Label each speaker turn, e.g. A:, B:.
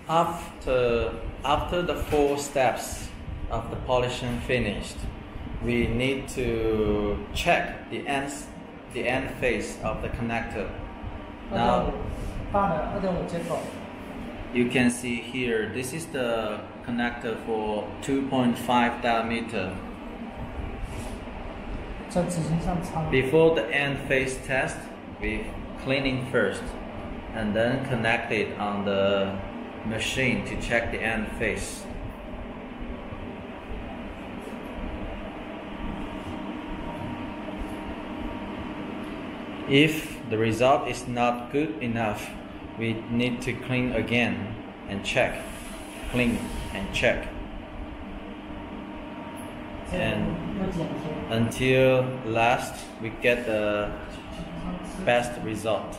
A: After the 4 steps of the polishing finished, we need to check the end face of the connector. Now you can see here, this is the connector for 2.5 diameter. Before the end face test, we cleaning first and then connect it on the machine to check the end face. If the result is not good enough, we need to clean again and check, clean and check, and until last we get the best result.